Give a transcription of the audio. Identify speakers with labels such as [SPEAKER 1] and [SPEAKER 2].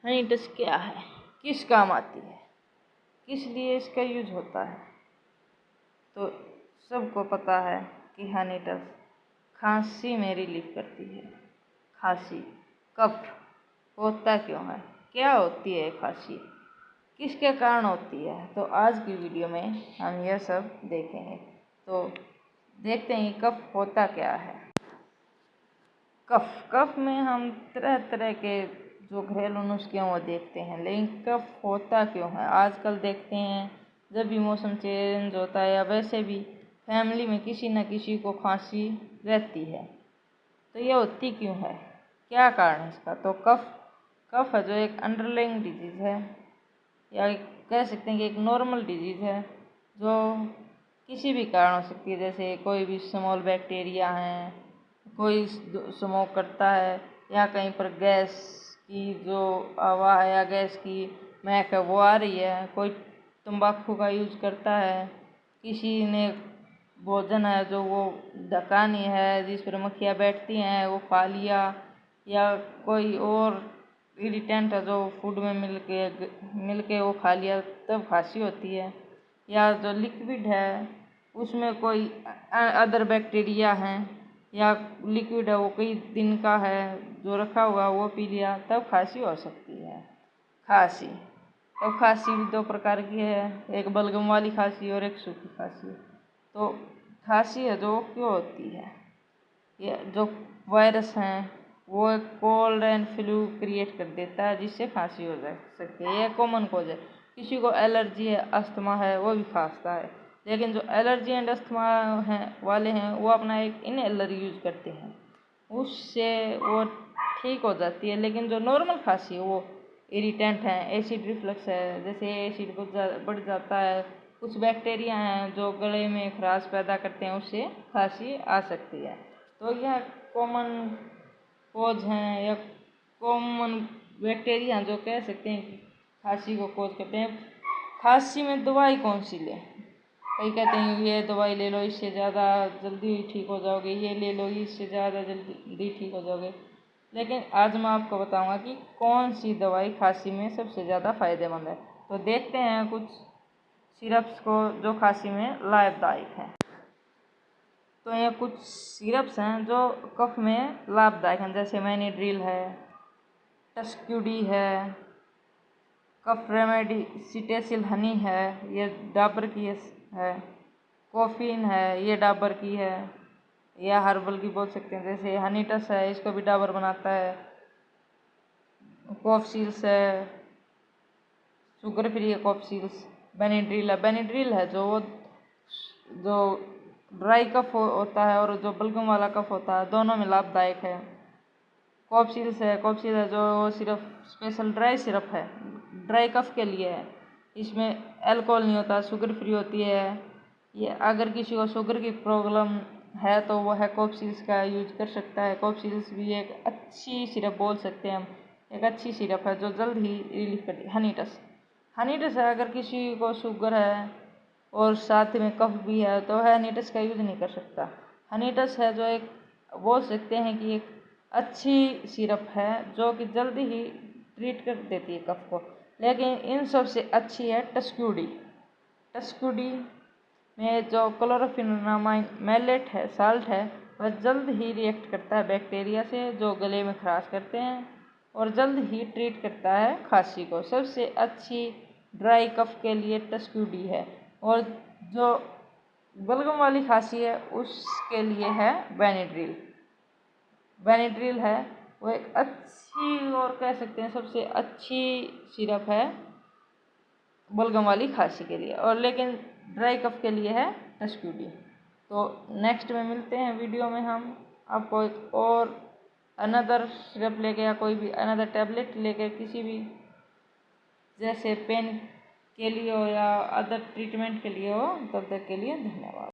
[SPEAKER 1] Honey touch क्या है, किस काम आती है, किस लिए इसका यूज होता है? तो सबको पता है कि हनी टच खांसी में रिलीफ करती है। खांसी, कफ होता क्यों है, क्या होती है खांसी, किसके कारण होती है? तो आज की वीडियो में हम यह सब देखेंगे। तो देखते हैं कफ होता क्या है। कफ में हम तरह तरह के जो घरेलू नुस्खे हैं वो देखते हैं, लेकिन कफ होता क्यों है आजकल देखते हैं। जब भी मौसम चेंज होता है या वैसे भी फैमिली में किसी न किसी को खांसी रहती है, तो ये होती क्यों है, क्या कारण है इसका? तो कफ है जो एक अंडरलाइंग डिजीज़ है, या कह सकते हैं कि एक नॉर्मल डिजीज़ है जो किसी भी कारण हो सकती है। जैसे कोई भी स्मॉल बैक्टीरिया हैं, कोई स्मोक करता है, या कहीं पर गैस की जो हवा है या गैस की महक है वो आ रही है, कोई तंबाकू का यूज करता है, किसी ने भोजन है जो वो ढका नहीं है जिस पर मक्खियाँ बैठती हैं वो खा लिया, या कोई और इरिटेंट है जो फूड में मिल के वो खा लिया, तब खांसी होती है। या जो लिक्विड है उसमें कोई अदर बैक्टीरिया हैं, या लिक्विड है वो कई दिन का है जो रखा हुआ वो पी लिया, तब खांसी हो सकती है। खांसी, अब खांसी भी दो प्रकार की है, एक बलगम वाली खांसी और एक सूखी खांसी। तो खांसी है जो क्यों होती है, ये जो वायरस हैं वो एक कोल्ड एंड फ्लू क्रिएट कर देता है जिससे खांसी हो जा सकती है। ये कॉमन कॉज है। किसी को एलर्जी है, अस्थमा है, वो भी खांसता है, लेकिन जो एलर्जी एंड अस्थमा हैं वाले हैं वो अपना एक इनहेलर यूज करते हैं, उससे वो ठीक हो जाती है। लेकिन जो नॉर्मल खांसी है वो इरिटेंट है, एसिड रिफ्लक्स है, जैसे एसिड बढ़ जाता है, कुछ बैक्टीरिया हैं जो गले में खराश पैदा करते हैं, उससे खांसी आ सकती है। तो यह कॉमन कोज हैं या कॉमन बैक्टीरिया जो कह सकते हैं कि खांसी को कोज करते हैं। खांसी में दवाई कौन सी लें? कई कहते हैं ये दवाई ले लो इससे ज़्यादा जल्दी ठीक हो जाओगे, ये ले लो इससे ज़्यादा जल्दी ठीक हो जाओगे, लेकिन आज मैं आपको बताऊंगा कि कौन सी दवाई खांसी में सबसे ज़्यादा फायदेमंद है। तो देखते हैं कुछ सिरप्स को जो खांसी में लाभदायक हैं। तो ये कुछ सिरप्स हैं जो कफ में लाभदायक हैं, जैसे मैनीड्रिल है, टस्क्यूडी है, कफ रेमेडी सिटेसिल हनी है, ये डाबर की है, कॉफीन है, ये डाबर की है, या हर्बल की बोल सकते हैं। जैसे हनी टस है, इसको भी डाबर बनाता है, कॉफसील्स है, शुगर फ्री है कॉफसील्स, बेनिड्रिल है जो ड्राई कफ होता है और जो बलगम वाला कफ होता है, दोनों में लाभदायक है। कॉफसील्स है जो सिर्फ स्पेशल ड्राई सिरप है, ड्राई कफ के लिए है, इसमें अल्कोहल नहीं होता, शुगर फ्री होती है। ये अगर किसी को शुगर की प्रॉब्लम है तो वह कॉफसील्स का यूज कर सकता है। कॉफसील्स भी एक अच्छी सिरप बोल सकते हैं हम, एक अच्छी सिरप है जो जल्द ही रिलीफ करती है। हनी टच है, अगर किसी को शुगर है और साथ में कफ भी है तो वह हनी टच का यूज नहीं कर सकता। हनी टच है जो एक बोल सकते हैं कि एक अच्छी सिरप है जो कि जल्दी ही ट्रीट कर देती है कफ को। लेकिन इन सब से अच्छी है टस्क्यूडी में जो क्लोरोफेनामाइन मैलेट है, साल्ट है, वह जल्द ही रिएक्ट करता है बैक्टीरिया से जो गले में खराश करते हैं और जल्द ही ट्रीट करता है खांसी को। सबसे अच्छी ड्राई कफ के लिए टस्क्यूडी है, और जो बलगम वाली खांसी है उसके लिए है बेनिड्रिल है, वो एक अच्छी और कह सकते हैं सबसे अच्छी सिरप है बलगम वाली खांसी के लिए, और लेकिन ड्राई कफ के लिए है टस्क्यूडी। तो नेक्स्ट में मिलते हैं वीडियो में, हम आपको एक और अनदर सिरप लेके या कोई भी अनदर टैबलेट लेके किसी भी जैसे पेन के लिए हो या अदर ट्रीटमेंट के लिए हो, तब तक के लिए धन्यवाद।